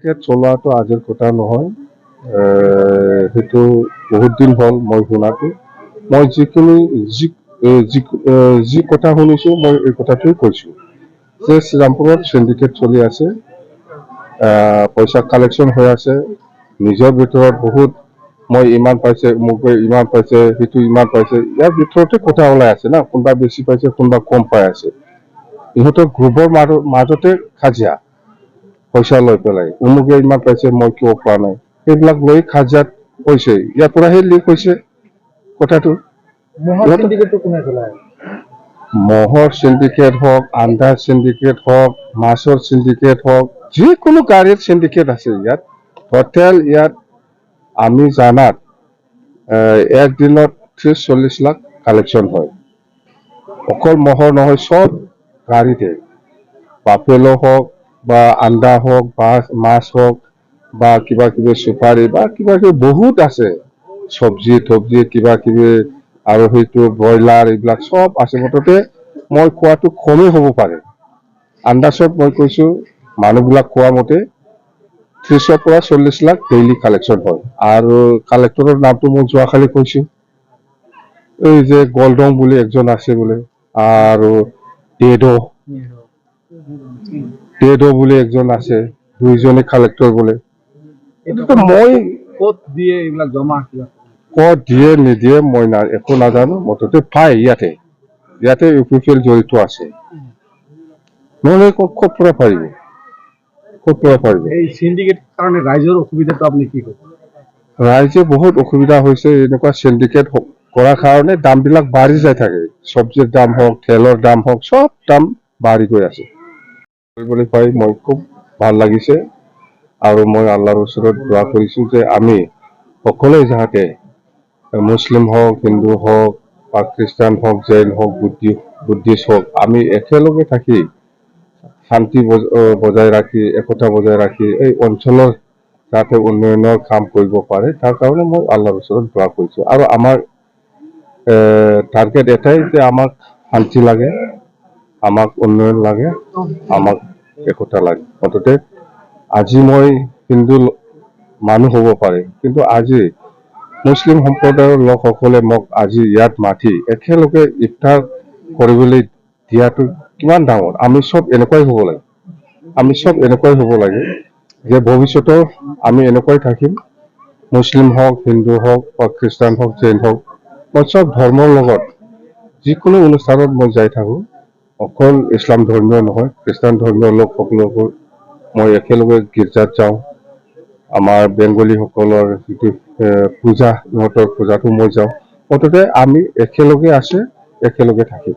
চলোৱাটো আজিৰ কথা নহয়। সেইটো বহুত দিন হ'ল মই শুনাটো। মই যি কথা শুনিছোঁ মই এই কথাটোৱে কৈছোঁ যে শ্ৰীৰামপুৰত চিণ্ডিকেট চলি আছে, পইচা কালেকশ্যন হৈ আছে। নিজৰ ভিতৰত বহুত মই ইমান পাইছে, মোক ইমান পাইছে, সেইটো ইমান পাইছে, ইয়াৰ ভিতৰতে কথা ওলাই আছে না। কোনোবা বেছি পাইছে, কোনোবা কম পাই আছে। ইহঁতৰ গ্ৰুপৰ মাজতে কাজিয়া, পইচা লৈ পেলাই অমুকে ইমান পাইছে মই কিয় পোৱা নাই, সেইবিলাক লৈ কাজিয়াত হৈছে। ইয়াৰ পৰাহে লিক হৈছে কথাটো। মহৰ চিণ্ডিকেট হওক, আন্ধাৰ চিণ্ডিকেট হওক, মাছৰ চিণ্ডিকেট হওক, যিকোনো গাড়ীৰ চিণ্ডিকেট আছে ইয়াত। টোটেল ইয়াত আমি জানাত একদিনত 30-40 লাখ কালেকশ্যন হয়। অকল মহৰ নহয়, চব গাড়ীতে, বাফেলো হওক বা আন্দা হওক বা মাছ হওক বা কিবা কিবি চুপাৰী বা কিবা কিবি বহুত আছে, চব্জি কিবা কিবি, আৰু সেইটো ব্ৰইলাৰ, এইবিলাক চব আছে। মুঠতে মই কোৱাটো কমেই হ'ব পাৰে, আন্দাজত মই কৈছোঁ, মানুহবিলাক কোৱা মতে 30-ৰ পৰা 40 লাখ ডেইলি কালেকশ্যন হয়। আৰু কালেক্টৰৰ নামটো মই যোৱাকালি কৈছোঁ, এই যে গল্ডং বুলি একজন আছে বোলে, আৰু ডেডো বুলি একজন আছে, দুইজনে কালেক্টৰ বোলে। মই ক'ত দিয়ে এইবিলাক জমা, ক'ত দিয়ে নিদিয়ে মই একো নাজানো। মুঠতে পাই ইয়াতে ইউপিপিএল জড়িত আছে, নহ'লে ক'ত পৰা পাৰিব, ক'ত পৰা পাৰিব। এই সিন্ডিকেট কাৰণে ৰাইজৰ অসুবিধাটো আপুনি কি ক'ব? ৰাইজে বহুত অসুবিধা হৈছে। এনেকুৱা চিণ্ডিকেট কৰাৰ কাৰণে দামবিলাক বাঢ়ি যাই থাকে। চব্জিৰ দাম হওক, তেলৰ দাম হওক, চব দাম বাঢ়ি গৈ আছে। কৰিবলৈ পাই মই খুব ভাল লাগিছে, আৰু মই আল্লাহৰ ওচৰত দোৱা কৰিছোঁ যে আমি সকলোৱে যাতে, মুছলিম হওক, হিন্দু হওক বা খ্ৰীষ্টান হওক, জৈন হওক, বুদ্ধিষ্ট হওক, আমি একেলগে থাকি শান্তি বজাই ৰাখি, একতা বজাই ৰাখি এই অঞ্চলৰ যাতে উন্নয়নৰ কাম কৰিব পাৰে, তাৰ কাৰণে মই আল্লাহৰ ওচৰত দোৱা কৰিছোঁ। আৰু আমাৰ টাৰ্গেট এটাই যে আমাক শান্তি লাগে, আমাক উন্নয়ন লাগে, আমাক একতা লাগে। মুঠতে আজি মই হিন্দু মানুহ হ'ব পাৰে, কিন্তু আজি মুছলিম সম্প্ৰদায়ৰ লোকসকলে মোক আজি ইয়াত মাতি একেলগে ইফতাৰ কৰিবলৈ দিয়াটো কিমান ডাঙৰ। আমি চব এনেকুৱাই হ'ব লাগে, যে ভৱিষ্যতৰ আমি এনেকুৱাই থাকিম। মুছলিম হওক, হিন্দু হওক বা খ্ৰীষ্টান হওক, জৈন হওক, মই চব ধৰ্মৰ লগত যিকোনো অনুষ্ঠানত মই যাই থাকোঁ। অকল ইছলাম ধৰ্মীয় নহয়, খ্ৰীষ্টান ধৰ্মীয় লোকসকলকো মই একেলগে গীৰ্জাত যাওঁ। আমাৰ বেংগলীসকলৰ যিটো পূজা, সিহঁতৰ পূজাটো মই যাওঁ। মুঠতে আমি একেলগে আছে, একেলগে থাকিম।